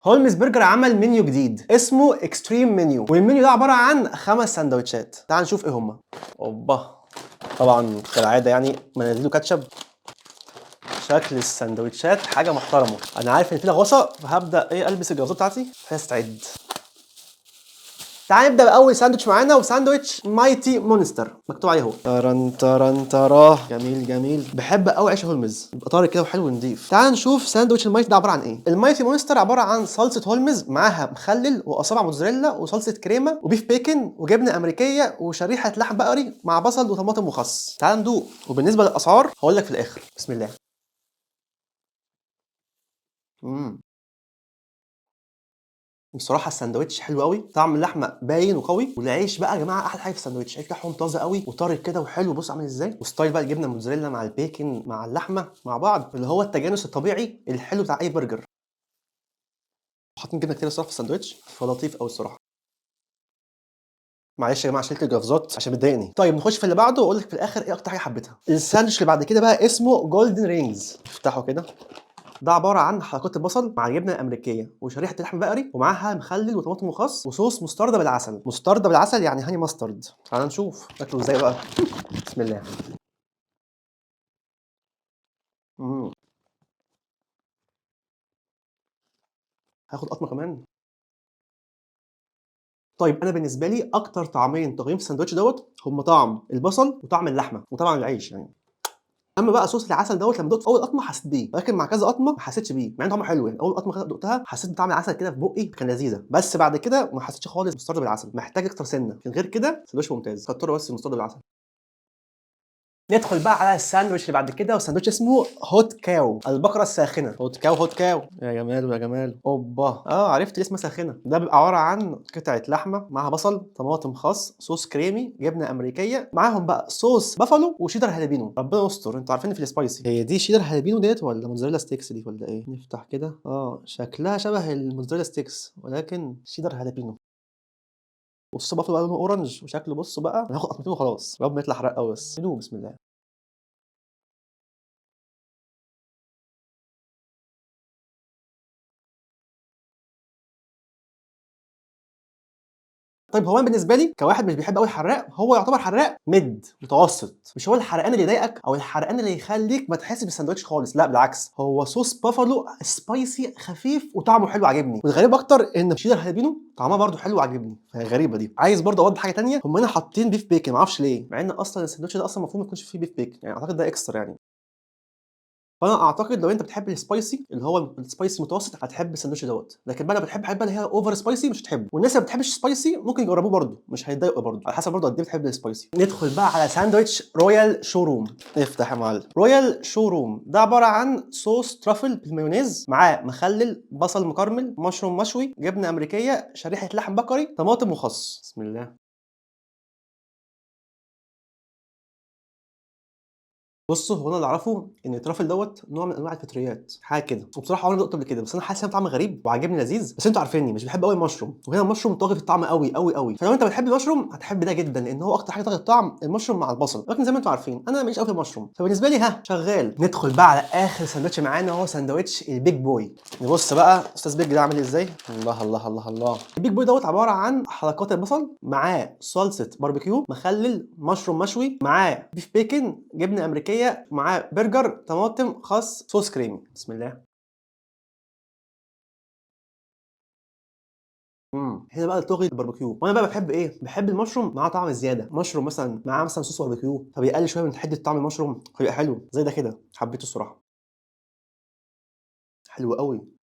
هولمز برجر عمل منيو جديد اسمه اكستريم منيو، والمنيو ده عباره عن 5 سندوتشات. تعال نشوف ايه هما. اوبا، طبعا كالعاده يعني مناديله كاتشب. شكل السندوتشات حاجه محترمه. انا عارف ان في لغوصه، فهبدا البس الجوازات بتاعتي فاستعد. تعال نبدا باول ساندوتش معانا، وساندوتش مايتي مونستر مكتوب عليه اهو. ترن ترن تراه، جميل جميل. بحب قوي عيش هولمز، يبقى طاري كده وحلو ونضيف. تعال نشوف ساندوتش المايتي ده عباره عن ايه. المايتي مونستر عباره عن صلصه هولمز معاها مخلل واصابع موتزاريلا وصلصه كريمه وبيف بيكن وجبنه امريكيه وشريحه لحم بقري مع بصل وطماطم وخس. تعال ندوق، وبالنسبه للاسعار هقول لك في الاخر. بسم الله. بصراحه الساندوتش حلو قوي، طعم اللحمه باين وقوي، والعيش بقى يا جماعه احلى حاجه في الساندوتش، العيش بتاعهم طازه قوي وطري كده وحلو. بص عامل ازاي، وستايل بقى الجبنه الموتزاريلا مع البيكن مع اللحمه مع بعض، اللي هو التجانس الطبيعي الحلو بتاع اي برجر. حاطين جبنه كتير الصراحه في الساندوتش، فلطيف قوي الصراحه. معلش يا جماعه شلت الجرافزات عشان بتضايقني. طيب نخش في اللي بعده واقول لك في الاخر ايه اكتر حاجه حبيتها. الساندوتش اللي بعد كده بقى اسمه جولدن رينجز. افتحه كده. ده عباره عن حلقات البصل مع الجبنه الامريكيه وشريحه لحم بقري ومعاها مخلل وطماطم وخس وصوص مستردة بالعسل. مستردة بالعسل يعني هاني ماسترد. تعال نشوف شكله ازاي بقى. بسم الله. امم هاخد قطمه كمان. طيب انا بالنسبه لي اكتر طعمين طاغيين في الساندوتش دوت هم طعم البصل وطعم اللحمه وطبعا العيش يعني. اما بقى صوص العسل دوت، لما دقت في اول قطمه حسيت بيه، ولكن مع كذا قطمه ما حسيتش بيه، مع ان طعمه حلو يعني. اول قطمه كده دقتها حسيت بطعم العسل كده في بقي، كان لذيذه، بس بعد كده ما حسيتش خالص مسترد بالعسل، محتاج اكتر سنه. لكن غير كده ساندوتش ممتاز، كتر بس المسترد بالعسل. ندخل بقى على الساندوتش اللي بعد كده، وساندوتش اسمه هوت كاو، البقره الساخنه. هوت كاو هوت كاو، يا جماله يا جماله. اوبا، عرفت ليه اسمها ساخنه. ده بيبقى عباره عن قطعه لحمه معاها بصل طماطم خس صوص كريمي جبنه امريكيه، معاهم بقى صوص بافالو وشيدر هالبينو. ربنا يستر، انتوا عارفين في السبايسي. هي دي شيدر هالبينو ديت ولا موتزاريلا ستيكس دي ولا ايه؟ نفتح كده. شكلها شبه الموتزاريلا ستيكس ولكن شيدر هالبينو. بص بافالو بقى لونه اورنج وشكله. بص بقى هناخد قطمتين وخلاص، رب ما يطلع حرق قوي بس. بسم الله. طيب هو انا بالنسبه لي كواحد مش بيحب قوي الحراق، هو يعتبر حراق ميد متوسط، مش هو الحرقان اللي يضايقك او الحرقان اللي يخليك ما تحسش بالساندوتش خالص، لا بالعكس، هو صوص بافالو سبايسي خفيف وطعمه حلو عاجبني. والغريب اكتر ان شيدر هالبينو طعمها برده حلو عاجبني، فهي غريبه دي. عايز برده اوضح حاجه ثانيه، هم هنا حاطين بيف بيكن، ما اعرفش ليه، مع ان اصلا الساندوتش ده اصلا المفروض ما يكونش فيه بيف بيكن يعني، اعتقد ده اكسترا يعني. فانا اعتقد لو انت بتحب السبايسي اللي هو السبايسي المتوسط هتحب الساندوتش دوت، لكن بقى لو بتحب حاجه اللي هي اوفر سبايسي مش هتحبه، والناس اللي ما بتحبش السبايسي ممكن يجربوه برده، مش هيتضايقوا برده، على حسب برده قد ايه بتحب السبايسي. ندخل بقى على ساندوتش رويال شوروم. افتح يا معلم. رويال شوروم ده عباره عن صوص ترافل بالمايونيز معاه مخلل بصل مكرمل مشروم مشوي جبنه امريكيه شريحه لحم بقري طماطم وخس. بسم الله. بُص، هو أنا اللي أعرفه إن الترافل دوّة نوع من أنواع الفطريات، حاجة كده، وبصراحة عمري ما دُقته قبل كده، بس أنا حاسس إن طعمه غريب وعاجبني لذيذ، بس أنتم عارفينّي مش باحب أوي المشروم، وهنا المشروم طاغي في الطعم أوي، أوي، أوي، فلو أنت بتحب المشروم هتحب ده جدًا، لإن هو أكتر حاجة طاغية الطعم المشروم مع البصل، ولكن زي ما أنتم عارفين أنا ما ليش أوي في المشروم، فبالنسبة لي شغال. ندخل بقى على آخر ساندوتش معانا وهو ساندوتش البيج بوي. نبُص بقى أستاذ بيج ده عامل إزاي. الله، الله، الله، الله. البيج بوي دوّة عبارة عن حلقات البصل معاه صلصة باربيكيو مخلل مشروم مشوي معاه بيف بيكن جبنة أمريكية معاه برجر طماطم خس صوص كريمي. بسم الله. هنا بقى طغي الباربيكيو، وانا بقى باحب ايه، باحب المشروم معاه طعم زياده، مشروم مثلا معاه مثلا صوص باربيكيو فبيقلل شويه من حده طعم المشروم فبيبقى حلو زي ده كده، حبيته الصراحه. حلو قوي.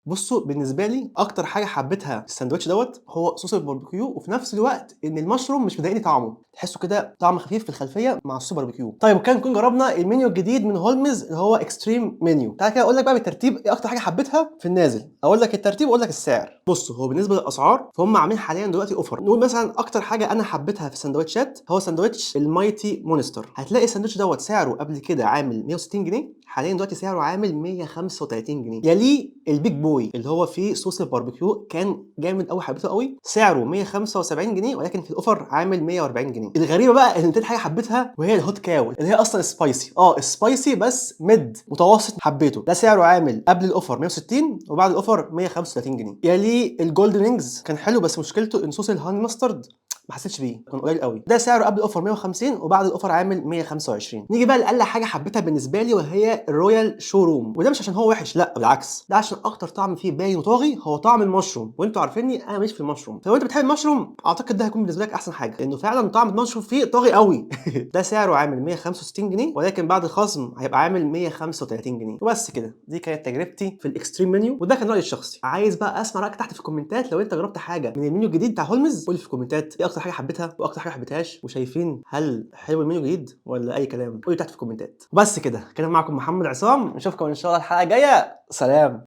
بُصّوا، بالنسبة لي أكتر حاجة حبيتها في الساندوتش دوّة هو صوص الباربيكيو، وفي نفس الوقت إن المشروم مش مضايقني طعمه، تحسّه كده طعم خفيف في الخلفية مع صوص الباربيكيو. طيب وكده نكون جربنا المنيو الجديد من هولمز اللي هو extreme menu. تعالَ كده أقول لك بقى بالترتيب إيه أكتر حاجة حبيتها في النازل، أقول لك الترتيب وأقول لك السعر. بُص، هو بالنسبة للأسعار فهُم عاملين حاليًا دلوقتي offer. نقول مثلًا أكتر حاجة أنا حبيتها في الساندوتشات هو ساندوتش الmighty monster. هتلاقي الساندوتش دوّة سعره قبل كده عامل 160 جنيه، حاليًا دلوقتي سعره عامل 135 جنيه. يليه البيج بوي جوي اللي هو فيه صوص الباربيكيو، كان جامد قوي، حبيته قوي. سعره 175 جنيه ولكن في الاوفر عامل 140 جنيه. الغريبه بقى ان تاني حاجه حبيتها وهي الهوت كاو اللي هي اصلا سبايسي، سبايسي بس ميد متوسط، حبيته. ده سعره عامل قبل الاوفر 160 وبعد الاوفر 135 جنيه. يلي الجولدن وينجز كان حلو بس مشكلته ان صوص الهاني ماسترد ما حسيتش بيه، كان قليل قوي. ده سعره قبل الاوفر 150 وبعد الاوفر عامل 125. نيجي بقى لاقل حاجه حبيتها بالنسبه لي وهي الرويال شو روم. وده مش عشان هو وحش، لا بالعكس، ده عشان اكتر طعم فيه باين وطاغي هو طعم المشروم، وانتوا عارفيني انا ماليش في المشروم، فلو انت بتحب المشروم اعتقد ده هيكون بالنسبه لك احسن حاجه، لانه فعلا طعم المشروم فيه طاغي قوي. ده سعره عامل 165 جنيه ولكن بعد الخصم هيبقى عامل 135 جنيه. وبس كده، دي كانت تجربتي في الاكستريم منيو، وده كان رايي الشخصي. عايز بقى اسمع رايك تحت في الكومنتات، لو انت جربت حاجه من المنيو الجديد بتاع هولمز قول لي في الكومنتات ايه اكتر حاجه حبيتها واكتر حاجه ما حبيتهاش، وشايفين هل حلو المنيو الجديد ولا اي كلام. قول لي تحت في الكومنتات. وبس كده، كان معكم محمد عصام، نشوفكم ان شاء الله الحلقه الجايه. سلام.